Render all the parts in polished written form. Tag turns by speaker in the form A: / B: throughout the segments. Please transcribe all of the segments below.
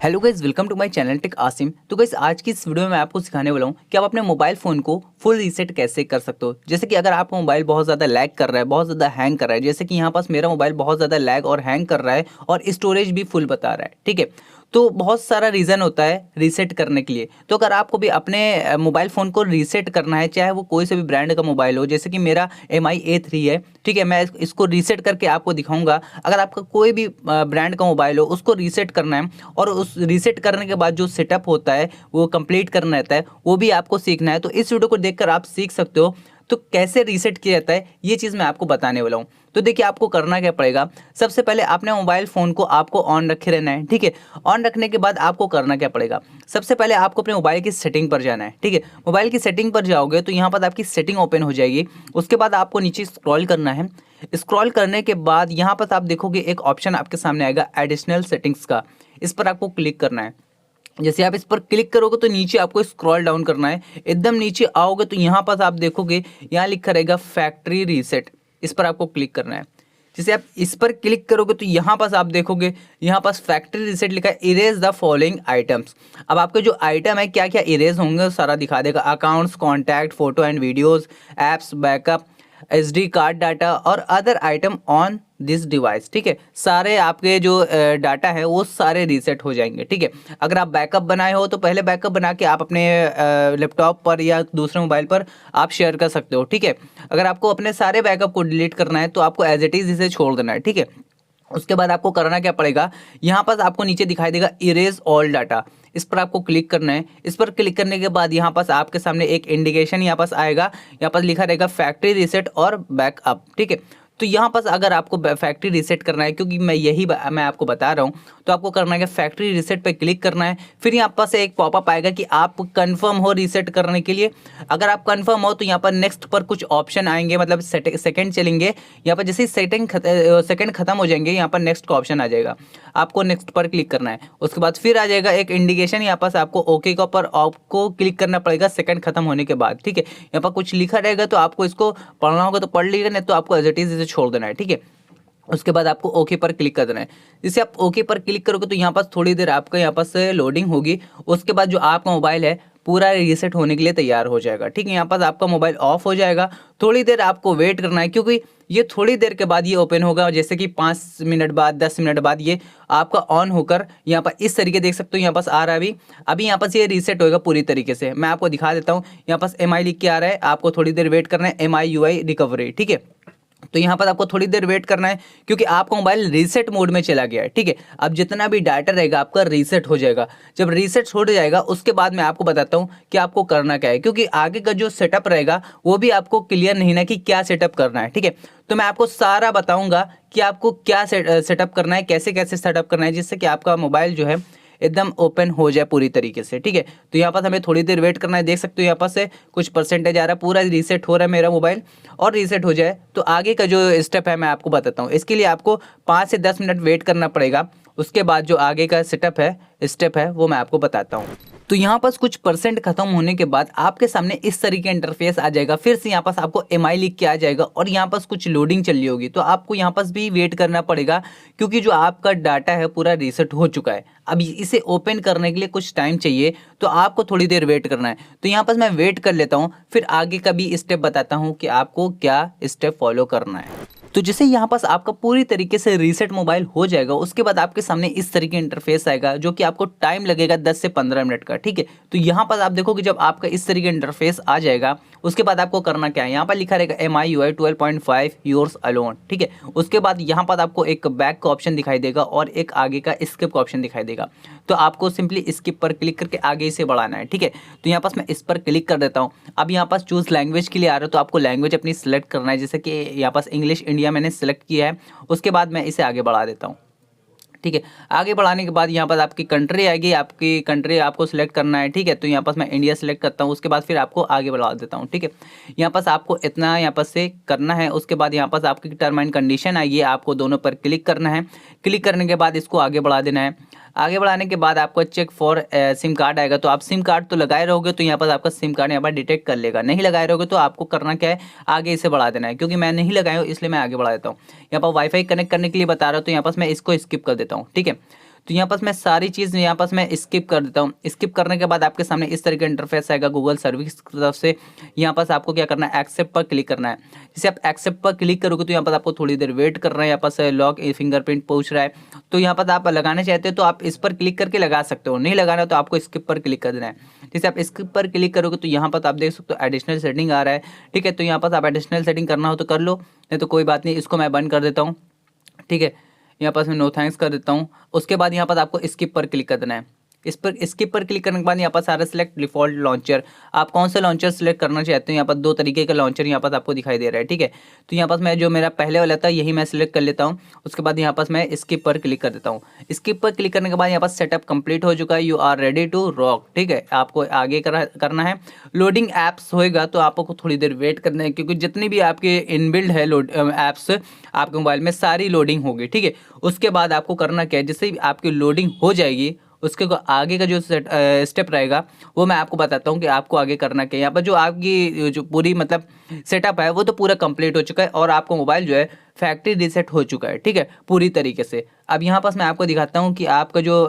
A: Hello guys, welcome to my channel tech Asim. तो guys आज की इस वीडियो में मैं आपको सिखाने वाला हूँ कि आप अपने मोबाइल फ़ोन को फुल रीसेट कैसे कर सकते हो। जैसे कि अगर आपका मोबाइल बहुत ज़्यादा लैग कर रहा है, बहुत ज़्यादा हैंग कर रहा है, जैसे कि यहाँ पास मेरा मोबाइल बहुत ज़्यादा लैग और हैंग कर रहा है और स्टोरेज भी फुल बता रहा है, ठीक है। तो बहुत सारा रीज़न होता है रीसेट करने के लिए। तो अगर आपको भी अपने मोबाइल फ़ोन को रीसेट करना है, चाहे वो कोई से भी ब्रांड का मोबाइल हो, जैसे कि मेरा MI A3 है, ठीक है। मैं इसको रीसेट करके आपको दिखाऊंगा। अगर आपका कोई भी ब्रांड का मोबाइल हो, उसको रीसेट करना है और उस रीसेट करने के बाद जो सेटअप होता है वो कंप्लीट करना रहता है, वो भी आपको सीखना है। तो इस वीडियो को देखकर आप सीख सकते हो तो कैसे रीसेट किया जाता है, ये चीज़ मैं आपको बताने वाला हूँ। तो देखिए आपको करना क्या पड़ेगा। सबसे पहले अपने मोबाइल फ़ोन को आपको ऑन रखे रहना है, ठीक है। ऑन रखने के बाद आपको करना क्या पड़ेगा, सबसे पहले आपको अपने मोबाइल की सेटिंग पर जाना है, ठीक है। मोबाइल की सेटिंग पर जाओगे तो यहाँ पर आपकी सेटिंग ओपन हो जाएगी। उसके बाद आपको नीचे स्क्रॉल करना है। स्क्रॉल करने के बाद यहाँ पर आप देखोगे एक ऑप्शन आपके सामने आएगा एडिशनल सेटिंग्स का। इस पर आपको क्लिक करना है। जैसे आप इस पर क्लिक करोगे तो नीचे आपको स्क्रॉल डाउन करना है। एकदम नीचे आओगे तो यहाँ पर आप देखोगे, यहाँ लिखा रहेगा फैक्ट्री रीसेट। इस पर आपको क्लिक करना है। जैसे आप इस पर क्लिक करोगे तो यहाँ पास आप देखोगे, यहाँ पास फैक्ट्री रीसेट लिखा है, इरेज द फॉलोइंग आइटम्स। अब आपके जो आइटम है क्या क्या इरेज होंगे सारा दिखा देगा। Accounts, contact, photo and videos, apps, backup, SD card data और other item on this device, ठीक है। सारे आपके जो डाटा है वो सारे रीसेट हो जाएंगे, ठीक है। अगर आप बैकअप बनाए हो तो पहले बैकअप बना के आप अपने लैपटॉप पर या दूसरे मोबाइल पर आप शेयर कर सकते हो, ठीक है। अगर आपको अपने सारे बैकअप को डिलीट करना है तो आपको एज इट इज़ इसे छोड़ देना है, ठीक है। उसके बाद आपको करना क्या पड़ेगा, यहाँ पर आपको नीचे दिखाई देगा इरेज ऑल डाटा। इस पर आपको क्लिक करना है। इस पर क्लिक करने के बाद यहाँ पास आपके सामने एक इंडिकेशन यहाँ पास आएगा। यहाँ पास लिखा रहेगा फैक्ट्री रीसेट और बैकअप, ठीक है। तो यहाँ पास अगर आपको फैक्ट्री रीसेट करना है, क्योंकि मैं आपको बता रहा हूँ, तो आपको करना है कि फैक्ट्री रीसेट पे क्लिक करना है। फिर यहाँ पास एक पॉपअप आएगा कि आप कंफर्म हो रीसेट करने के लिए। अगर आप कंफर्म हो तो यहाँ पर नेक्स्ट पर कुछ ऑप्शन आएंगे, मतलब सेकंड चलेंगे। यहाँ पर जैसे सेकंड खत्म हो जाएंगे, यहाँ पर नेक्स्ट का ऑप्शन आ जाएगा। आपको नेक्स्ट पर क्लिक करना है। उसके बाद फिर आ जाएगा एक इंडिकेशन, यहाँ पास आपको ओके का पर आपको क्लिक करना पड़ेगा सेकंड खत्म होने के बाद, ठीक है। यहाँ पर कुछ लिखा रहेगा तो आपको इसको पढ़ना होगा तो पढ़ लीजिएगा, नहीं तो आपको एज इट इज इसे छोड़ देना है, ठीक है। उसके बाद आपको ओके पर क्लिक कर देना है। जैसे आप ओके पर क्लिक करोगे तो यहाँ पास थोड़ी देर आपका यहाँ पास लोडिंग होगी। उसके बाद जो आपका मोबाइल है पूरा रीसेट होने के लिए तैयार हो जाएगा, ठीक है। यहाँ पास आपका मोबाइल ऑफ हो जाएगा। थोड़ी देर आपको वेट करना है, क्योंकि ये थोड़ी देर के बाद ये ओपन होगा। जैसे कि 5 मिनट बाद, 10 मिनट बाद ये आपका ऑन होकर यहाँ पर इस तरीके देख सकते हो, यहाँ पास आ रहा है। अभी यहाँ पास ये रीसेट होएगा पूरी तरीके से। मैं आपको दिखा देता हूँ। यहाँ पास MI लिख के आ रहा है, आपको थोड़ी देर वेट करना है। MIUI रिकवरी, ठीक है। तो यहाँ पर आपको थोड़ी देर वेट करना है, क्योंकि आपका मोबाइल रीसेट मोड में चला गया है, ठीक है। अब जितना भी डाटा रहेगा आपका रीसेट हो जाएगा। जब रीसेट हो जाएगा उसके बाद मैं आपको बताता हूँ कि आपको करना क्या है, क्योंकि आगे का जो सेटअप रहेगा वो भी आपको क्लियर नहीं ना कि क्या सेटअप करना है, ठीक है। तो मैं आपको सारा बताऊंगा कि आपको क्या सेटअप करना है, कैसे कैसे सेटअप करना है, जिससे कि आपका मोबाइल जो है एकदम ओपन हो जाए पूरी तरीके से, ठीक है। तो यहाँ पर हमें थोड़ी देर वेट करना है। देख सकते हो यहाँ पर से कुछ परसेंटेज आ रहा है, पूरा रीसेट हो रहा है मेरा मोबाइल। और रीसेट हो जाए तो आगे का जो स्टेप है मैं आपको बताता हूँ। इसके लिए आपको 5 से 10 मिनट वेट करना पड़ेगा। उसके बाद जो आगे का स्टेप है वो मैं आपको बताता हूँ। तो यहाँ पास कुछ परसेंट खत्म होने के बाद आपके सामने इस तरीके का इंटरफेस आ जाएगा। फिर से यहाँ पास आपको MI लिख के आ जाएगा और यहाँ पास कुछ लोडिंग चल रही होगी। तो आपको यहाँ पास भी वेट करना पड़ेगा, क्योंकि जो आपका डाटा है पूरा रीसेट हो चुका है। अब इसे ओपन करने के लिए कुछ टाइम चाहिए, तो आपको थोड़ी देर वेट करना है। तो यहाँ पास मैं वेट कर लेता हूँ, फिर आगे का भी स्टेप बताता हूँ कि आपको क्या स्टेप फॉलो करना है। तो जैसे यहाँ पास आपका पूरी तरीके से रीसेट मोबाइल हो जाएगा, उसके बाद आपके सामने इस तरीके इंटरफेस आएगा, जो कि आपको टाइम लगेगा 10 से 15 मिनट का, ठीक है। तो यहाँ पर आप देखोगे जब आपका इस तरीके इंटरफेस आ जाएगा, उसके बाद आपको करना क्या है, यहाँ पर लिखा रहेगा MIUI 12.5 योर्स अलोन, ठीक है। उसके बाद यहाँ पर आपको एक बैक का ऑप्शन दिखाई देगा और एक आगे का स्किप का ऑप्शन दिखाई देगा। तो आपको सिंपली स्किप पर क्लिक करके आगे इसे बढ़ाना है, ठीक है। तो यहाँ पास मैं इस पर क्लिक कर देता हूँ। अब यहाँ पास चूज लैंग्वेज के लिए आ रहा है, तो आपको लैंग्वेज अपनी सिलेक्ट करना है। जैसे कि यहाँ पास इंग्लिश इंडिया मैंने सेलेक्ट किया है। उसके बाद मैं इसे आगे बढ़ा देता हूँ, ठीक है। आगे बढ़ाने के बाद यहाँ पर आपकी कंट्री आएगी, आपकी कंट्री आपको सिलेक्ट करना है, ठीक है। तो यहाँ पर मैं इंडिया सेलेक्ट करता हूँ। उसके बाद फिर आपको आगे बढ़ा देता हूँ, ठीक है। यहाँ पर आपको इतना यहाँ पर से करना है। उसके बाद यहाँ पर आपकी टर्म एंड कंडीशन आएगी, आपको दोनों पर क्लिक करना है। क्लिक करने के बाद इसको आगे बढ़ा देना है। आगे बढ़ाने के बाद आपको चेक फॉर सिम कार्ड आएगा। तो आप सिम कार्ड तो लगाए रहोगे तो यहाँ पर आपका सिम कार्ड यहाँ पर डिटेक्ट कर लेगा। नहीं लगाए रहोगे तो आपको करना क्या है, आगे इसे बढ़ा देना है। क्योंकि मैं नहीं लगाया हूँ इसलिए मैं आगे बढ़ा देता हूँ। यहाँ पर वाईफाई कनेक्ट करने के लिए बता रहा हूँ, तो यहाँ पर मैं इसको स्किप कर देता हूँ, ठीक है। तो यहाँ पास मैं सारी चीज़ यहाँ पास मैं स्किप कर देता हूँ। स्किप करने के बाद आपके सामने इस तरह का इंटरफेस आएगा गूगल सर्विस की तरफ से। यहाँ पास आपको क्या करना है, एक्सेप्ट पर क्लिक करना है। जैसे आप एक्सेप्ट पर क्लिक करोगे तो यहाँ पर आपको थोड़ी देर वेट करना है। यहाँ पास लॉक फिंगरप्रिंट पूछ रहा है, तो यहाँ पर आप लगाना चाहते हो तो आप इस पर क्लिक करके लगा सकते हो, नहीं लगाना तो आपको स्किप पर क्लिक कर देना है। जैसे आप स्किप पर क्लिक करोगे तो यहाँ पर आप देख सकते हो एडिशनल सेटिंग आ रहा है, ठीक है। तो यहाँ पर आप एडिशनल सेटिंग करना हो तो कर लो, नहीं तो कोई बात नहीं, इसको मैं बंद कर देता हूँ, ठीक है। यहाँ पास मैं नो थैंक्स कर देता हूँ। उसके बाद यहाँ पर आपको स्किप पर क्लिक कर देना है। इस पर स्किप पर क्लिक करने के बाद यहाँ पर सारा सिलेक्ट डिफॉल्ट लॉन्चर, आप कौन सा लॉन्चर सेलेक्ट करना चाहते हो। यहाँ पर दो तरीके का लॉन्चर यहाँ पर आपको दिखाई दे रहा है, ठीक है। तो यहाँ पर मैं जो मेरा पहले वाला था यही मैं सिलेक्ट कर लेता हूँ। उसके बाद यहाँ पर मैं स्किप पर क्लिक कर देता हूँ। स्किप पर क्लिक करने के बाद यहाँ पर सेटअप कंप्लीट हो चुका है, you are ready to rock, ठीक है। आपको आगे करना है। लोडिंग ऐप्स होएगा तो आपको थोड़ी देर वेट करना है, क्योंकि जितनी भी आपके इनबिल्ड है लोड ऐप्स आपके मोबाइल में सारी लोडिंग होगी, ठीक है। उसके बाद आपको करना क्या है, जैसे आपकी लोडिंग हो जाएगी उसके आगे का जो स्टेप रहेगा वो मैं आपको बताता हूँ कि आपको आगे करना क्या है। यहाँ पर जो आपकी जो पूरी मतलब सेटअप है वो तो पूरा कंप्लीट हो चुका है और आपका मोबाइल जो है फैक्ट्री रीसेट हो चुका है, ठीक है, पूरी तरीके से। अब यहाँ पास मैं आपको दिखाता हूँ कि आपका जो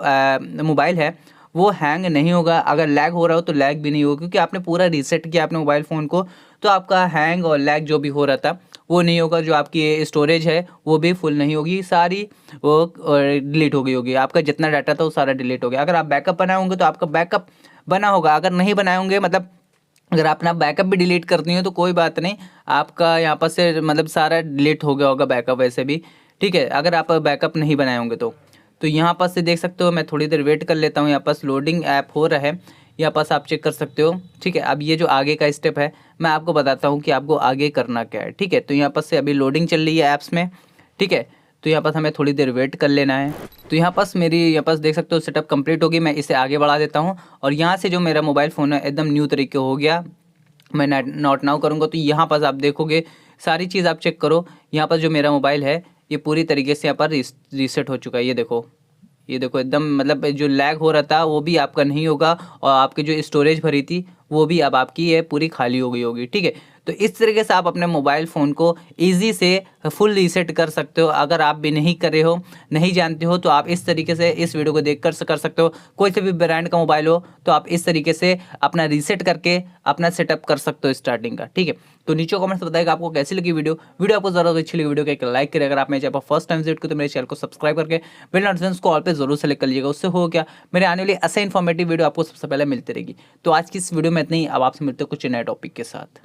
A: मोबाइल है वो हैंग नहीं होगा। अगर लैग हो रहा हो तो लैग भी नहीं होगा, क्योंकि आपने पूरा रीसेट किया अपने मोबाइल फ़ोन को, तो आपका हैंग और लैग जो भी हो रहा था वो नहीं होगा। जो आपकी स्टोरेज है वो भी फुल नहीं होगी, सारी वो डिलीट हो गई होगी। आपका जितना डाटा था वो सारा डिलीट हो गया। अगर आप बैकअप बनाए होंगे तो आपका बैकअप बना होगा, अगर नहीं बनाए होंगे मतलब अगर आप अपना बैकअप भी डिलीट करती हो तो कोई बात नहीं, आपका यहाँ पर से मतलब सारा डिलीट हो गया होगा बैकअप वैसे भी, ठीक है, अगर आप बैकअप नहीं बनाए होंगे तो यहाँ पास से देख सकते हो। मैं थोड़ी देर वेट कर लेता हूँ। यहाँ पास लोडिंग ऐप हो रहा है, यहाँ पास आप चेक कर सकते हो, ठीक है। अब ये जो आगे का स्टेप है मैं आपको बताता हूँ कि आपको आगे करना क्या है, ठीक है। तो यहाँ पास से अभी लोडिंग चल रही है ऐप्स में, ठीक है। तो यहाँ पास हमें थोड़ी देर वेट कर लेना है। तो यहाँ पास मेरी यहाँ पास देख सकते हो सेटअप कंप्लीट होगी। मैं इसे आगे बढ़ा देता हूँ और यहाँ से जो मेरा मोबाइल फ़ोन है एकदम न्यू तरीके हो गया। मैं नॉट नाउ करूँगा तो यहाँ पास आप देखोगे सारी चीज़ आप चेक करो। यहाँ पर जो मेरा मोबाइल है ये पूरी तरीके से यहाँ पर रीसेट हो चुका है। ये देखो एकदम मतलब जो लैग हो रहा था वो भी आपका नहीं होगा और आपकी जो स्टोरेज भरी थी वो भी अब आपकी है पूरी खाली हो गई होगी, ठीक है। तो इस तरीके से आप अपने मोबाइल फ़ोन को ईजी से फुल रीसेट कर सकते हो। अगर आप भी नहीं कर रहे हो, नहीं जानते हो, तो आप इस तरीके से इस वीडियो को देखकर कर सकते हो। कोई से भी ब्रांड का मोबाइल हो तो आप इस तरीके से अपना रीसेट करके अपना सेटअप कर सकते हो स्टार्टिंग का, ठीक है। तो नीचे कमेंट्स बताएगा आपको कैसी लगी वीडियो आपको ज़्यादा अच्छी लगी वीडियो को एक लाइक करें। अगर आप मेरे चैनल पर फर्स्ट टाइम विजिट करें तो मेरे चैनल को सब्सक्राइब करके बेल नोटिफिकेशन को ऑल पे जरूर सेलेक्ट कर लीजिएगा। उससे हो क्या, मेरे आने वाली ऐसे इन्फॉर्मेटिव वीडियो आपको सबसे पहले मिलती रहेगी। तो आज की इस वीडियो में इतना ही, अब आपसे मिलते हैं कुछ नए टॉपिक के साथ।